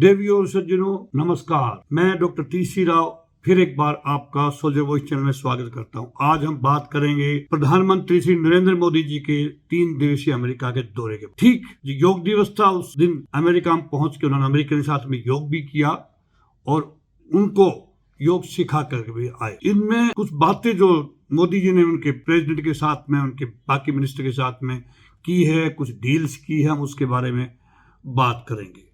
देवियों और सज्जनों नमस्कार। मैं डॉक्टर टीसी राव फिर एक बार आपका सोल्जर वॉइस चैनल में स्वागत करता हूं। आज हम बात करेंगे प्रधानमंत्री श्री नरेंद्र मोदी जी के 3 दिवसीय अमेरिका के दौरे के। ठीक योग दिवस था, उस दिन अमेरिका में पहुंच के उन्होंने अमेरिका के साथ में योग भी किया और उनको योग सिखा करके भी आए। इनमें कुछ बातें जो मोदी जी ने उनके प्रेसिडेंट के साथ में, उनके बाकी मिनिस्टर के साथ में की है, कुछ डील्स की है, हम उसके बारे में बात करेंगे।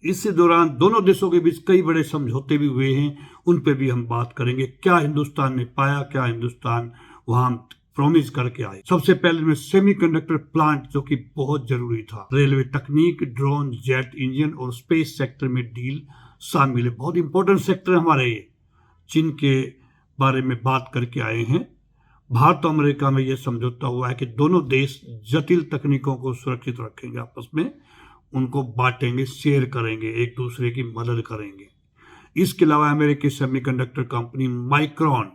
इस दौरान दोनों देशों के बीच कई बड़े समझौते भी हुए हैं, उन पे भी हम बात करेंगे। क्या हिंदुस्तान ने पाया, क्या हिंदुस्तान वहां प्रॉमिस करके आए। सबसे पहले में सेमीकंडक्टर प्लांट जो कि बहुत जरूरी था, रेलवे तकनीक, ड्रोन, जेट इंजन और स्पेस सेक्टर में डील शामिल है। बहुत इंपॉर्टेंट सेक्टर हमारे ये, जिनके बारे में बात करके आए हैं। भारत और अमेरिका में यह समझौता हुआ है कि दोनों देश जटिल तकनीकों को सुरक्षित रखेंगे, आपस में उनको बांटेंगे, शेयर करेंगे, एक दूसरे की मदद करेंगे। इसके अलावा अमेरिकी सेमीकंडक्टर कंपनी माइक्रॉन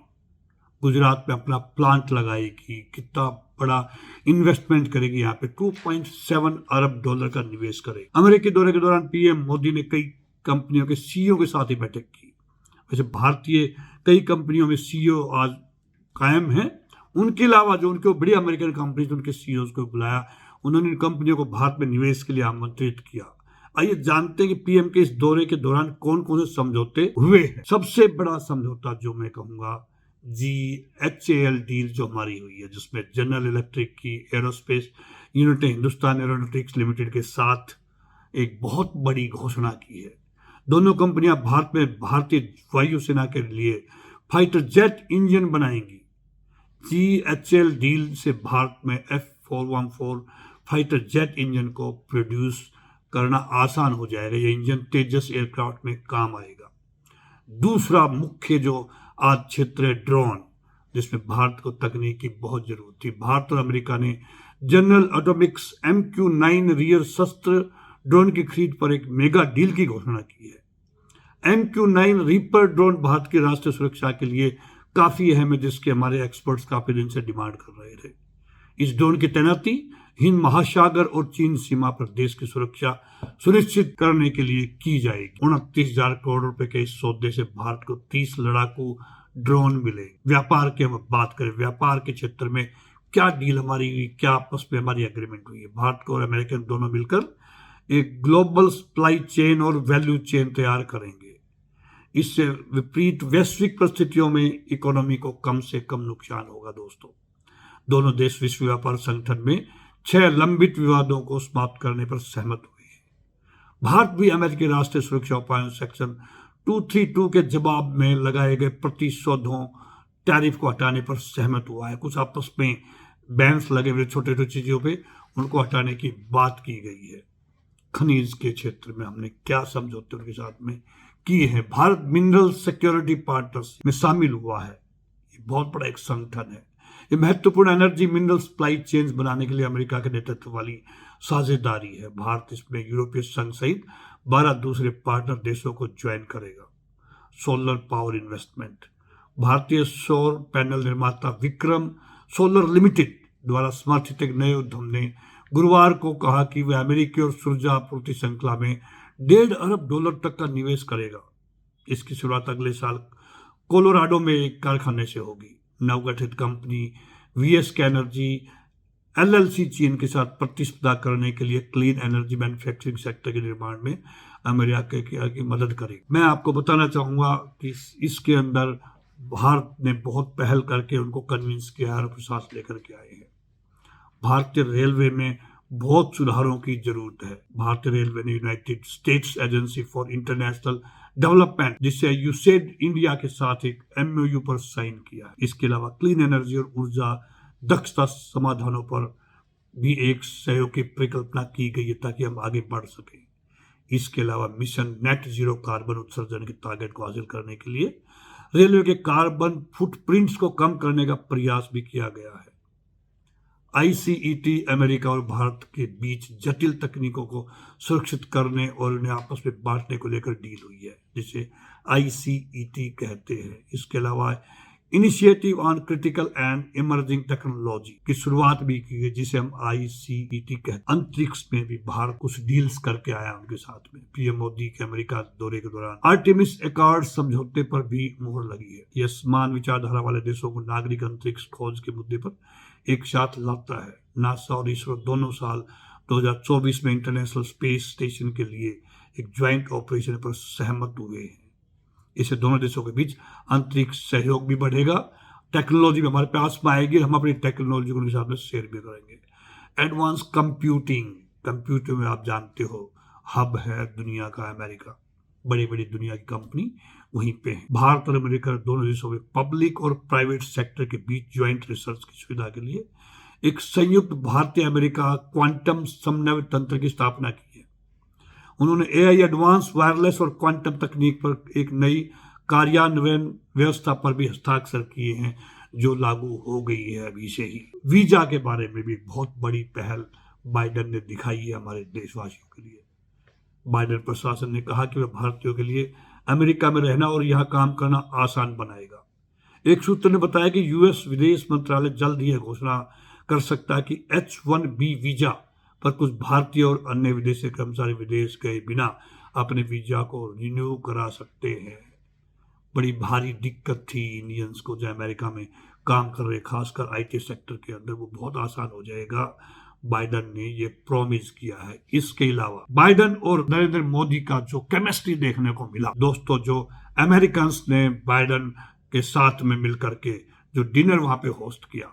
गुजरात में अपना प्लांट लगाएगी। कितना बड़ा इन्वेस्टमेंट करेगी, यहाँ पे $2.7 अरब का निवेश करेगी। अमेरिकी दौरे के दौरान पीएम मोदी ने कई कंपनियों के सीईओ के साथ ही बैठक की। वैसे भारतीय कई कंपनियों में सीईओ आज कायम है। उनके अलावा जो उनके बड़ी अमेरिकन कंपनी, उनके सीईओ को बुलाया, उन्होंने इन कंपनियों को भारत में निवेश के लिए आमंत्रित किया। आइए जानते हैं कि पीएम के इस दौरे के दौरान कौन कौन से समझौते हुए हैं। सबसे बड़ा समझौता जो मैं कहूंगा GHAL डील जो हमारी हुई है, जिसमें जनरल इलेक्ट्रिक की aerospace unit Hindustan aeronautics limited के साथ एक बहुत बड़ी घोषणा की है। दोनों कंपनियां भारत में भारतीय वायुसेना के लिए फाइटर जेट इंजन बनाएंगी। GHAL डील से भारत में F414 फाइटर जेट इंजन को प्रोड्यूस करना आसान हो जाएगा। यह इंजन तेजस एयरक्राफ्ट में काम आएगा। दूसरा मुख्य जो आज क्षेत्र है ड्रोन, जिसमें भारत को तकनीक की बहुत जरूरत थी। भारत और अमेरिका ने जनरल एटॉमिक्स MQ-9 रियर शस्त्र ड्रोन की खरीद पर एक मेगा डील की घोषणा की है। MQ-9 रीपर ड्रोन भारत की राष्ट्रीय सुरक्षा के लिए काफी अहम है, जिसके हमारे एक्सपर्ट्स काफी दिन से डिमांड कर रहे थे। इस ड्रोन की तैनाती हिंद महासागर और चीन सीमा पर देश की सुरक्षा सुनिश्चित करने के लिए की जाएगी। 29,000 करोड़ रुपए के इस सौदे से भारत को 30 लड़ाकू ड्रोन मिले। व्यापार की हम बात करें, व्यापार के क्षेत्र में क्या डील हमारी हुई, क्या आपस में हमारी एग्रीमेंट हुई है। भारत को और अमेरिकन दोनों मिलकर एक ग्लोबल सप्लाई चेन और वैल्यू चेन तैयार करेंगे। इससे विपरीत वैश्विक परिस्थितियों में इकोनॉमी को कम से कम नुकसान होगा। दोस्तों, दोनों देश विश्व व्यापार संगठन में 6 लंबित विवादों को समाप्त करने पर सहमत हुए हैं। भारत भी अमेरिकी राष्ट्रीय सुरक्षा उपायों सेक्शन 232 के जवाब में लगाए गए प्रतिशोधों टैरिफ को हटाने पर सहमत हुआ है। कुछ आपस में बैन्स लगे हुए छोटे छोटे चीजों पे, उनको हटाने की बात की गई है। खनिज के क्षेत्र में हमने क्या समझौते उनके साथ में किए हैं। भारत मिनरल सिक्योरिटी पार्टनरशिप में शामिल हुआ है। ये बहुत बड़ा एक संगठन है। ये महत्वपूर्ण एनर्जी मिनरल सप्लाई चेन्स बनाने के लिए अमेरिका के नेतृत्व वाली साझेदारी है। भारत इसमें यूरोपीय संघ सहित 12 दूसरे पार्टनर देशों को ज्वाइन करेगा। सोलर पावर इन्वेस्टमेंट, भारतीय सौर पैनल निर्माता विक्रम सोलर लिमिटेड द्वारा समर्थित एक नए उद्यम ने गुरुवार को कहा कि वह अमेरिकी और ऊर्जा आपूर्ति श्रृंखला में $1.5 अरब तक का निवेश करेगा। इसकी शुरुआत अगले साल कोलोराडो में एक कारखाने से होगी। नवगठित कंपनी VSK एनर्जी LLC चीन के साथ प्रतिस्पर्धा करने के लिए क्लीन एनर्जी मैन्युफैक्चरिंग सेक्टर के निर्माण में अमेरिका की मदद करेगी। मैं आपको बताना चाहूंगा कि इसके अंदर भारत ने बहुत पहल करके उनको कन्विंस किया और विश्वास लेकर के आए हैं। भारतीय रेलवे में बहुत सुधारों की जरूरत है। भारतीय रेलवे ने United states agency for international development, जिससे यूसेड इंडिया के साथ एक MOU पर साइन किया। इसके अलावा क्लीन एनर्जी और ऊर्जा दक्षता समाधानों पर भी एक सहयोग की परिकल्पना की गई है, ताकि हम आगे बढ़ सकें। इसके अलावा मिशन नेट जीरो कार्बन उत्सर्जन के टारगेट को हासिल करने के लिए रेलवे के कार्बन फुटप्रिंट्स को कम करने का प्रयास भी किया गया है। ICET अमेरिका और भारत के बीच जटिल तकनीकों को सुरक्षित करने और उन्हें आपस में बांटने को लेकर डील हुई है, जिसे ICET कहते हैं। इसके अलावा initiative on critical and emerging technology की शुरुआत भी की है, जिसे हम ICET कहते। अंतरिक्ष में भी भारत कुछ डील्स करके आया उनके साथ में। पीएम मोदी के अमेरिका दौरे के दौरान आर्टेमिस अकॉर्ड समझौते पर भी मुहर लगी है। यह समान विचारधारा वाले देशों को नागरिक अंतरिक्ष खोज के मुद्दे पर एक साथ लाता है। नासा और इसरो दोनों साल 2024 में इंटरनेशनल स्पेस स्टेशन के लिए एक ज्वाइंट ऑपरेशन पर सहमत हुए हैं। इससे दोनों देशों के बीच अंतरिक्ष सहयोग भी बढ़ेगा, टेक्नोलॉजी भी हमारे पास में आएगी, हम अपनी टेक्नोलॉजी को उनके साथ में शेयर भी करेंगे। एडवांस कंप्यूटर में आप जानते हो हब है दुनिया का अमेरिका, बड़ी बड़ी दुनिया की कंपनी वहीं पे है। भारत और अमेरिका दोनों देशों में पब्लिक और प्राइवेट सेक्टर के बीच ज्वाइंट रिसर्च की सुविधा के लिए एक संयुक्त भारतीय अमेरिका क्वांटम समन्वय तंत्र की स्थापना की है। उन्होंने AI एडवांस वायरलेस और क्वांटम तकनीक पर एक नई कार्यान्वयन व्यवस्था पर भी हस्ताक्षर किए हैं, जो लागू हो गई है अभी से ही। वीजा के बारे में भी बहुत बड़ी पहल बाइडेन ने दिखाई है हमारे देशवासियों के लिए। बाइडेन प्रशासन ने कहा कि वह भारतीयों के लिए अमेरिका में रहना और यहाँ काम करना आसान बनाएगा। एक सूत्र ने बताया कि US विदेश मंत्रालय जल्द ही घोषणा कर सकता है कि H-1B वीजा पर कुछ भारतीय और अन्य विदेशी कर्मचारी विदेश गए बिना अपने वीजा को रिन्यू करा सकते हैं। बड़ी भारी दिक्कत थी इंडियंस को जो अमेरिका में काम कर रहे, खासकर IT सेक्टर के अंदर, वो बहुत आसान हो जाएगा। बाइडेन ने ये प्रॉमिस किया है। इसके अलावा बाइडेन और नरेंद्र मोदी का जो केमिस्ट्री देखने को मिला दोस्तों, जो अमेरिकन ने बाइडेन के साथ में मिलकर के जो डिनर वहां पे होस्ट किया,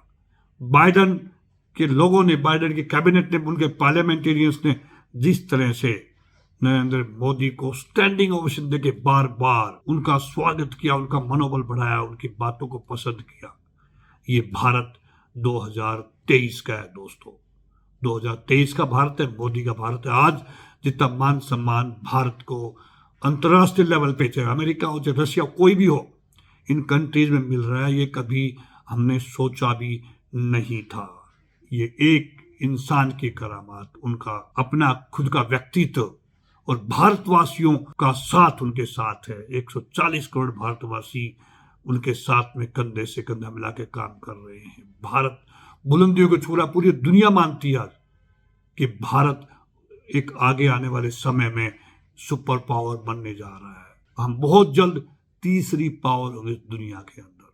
बाइडेन के लोगों ने, बाइडेन के कैबिनेट ने, उनके पार्लियामेंटेरियंस ने जिस तरह से नरेंद्र मोदी को स्टैंडिंग ओवेशन देके बार बार उनका स्वागत किया, उनका मनोबल बढ़ाया, उनकी बातों को पसंद किया, ये भारत 2023 का है दोस्तों। 2023 का भारत है, मोदी का भारत है। आज जितना मान सम्मान भारत को अंतर्राष्ट्रीय लेवल पे, चाहे अमेरिका हो चाहे रशिया, कोई भी हो, इन कंट्रीज में मिल रहा है, ये कभी हमने सोचा भी नहीं था। ये एक इंसान की करामात, उनका अपना खुद का व्यक्तित्व और भारतवासियों का साथ उनके साथ है। 140 करोड़ भारतवासी उनके साथ में कंधे से कंधा मिला के काम कर रहे हैं। भारत बुलंदियों को छू रहा, पूरी दुनिया मानती है कि भारत एक आगे आने वाले समय में सुपर पावर बनने जा रहा है। हम बहुत जल्द तीसरी पावर होंगे दुनिया के अंदर।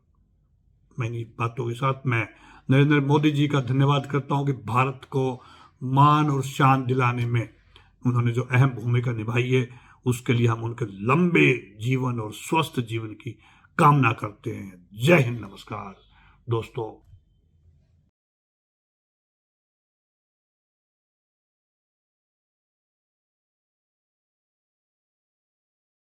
मैं इन बातों के साथ मैं नरेंद्र मोदी जी का धन्यवाद करता हूं कि भारत को मान और शान दिलाने में उन्होंने जो अहम भूमिका निभाई है, उसके लिए हम उनके लंबे जीवन और स्वस्थ जीवन की कामना करते हैं। जय हिंद, नमस्कार दोस्तों।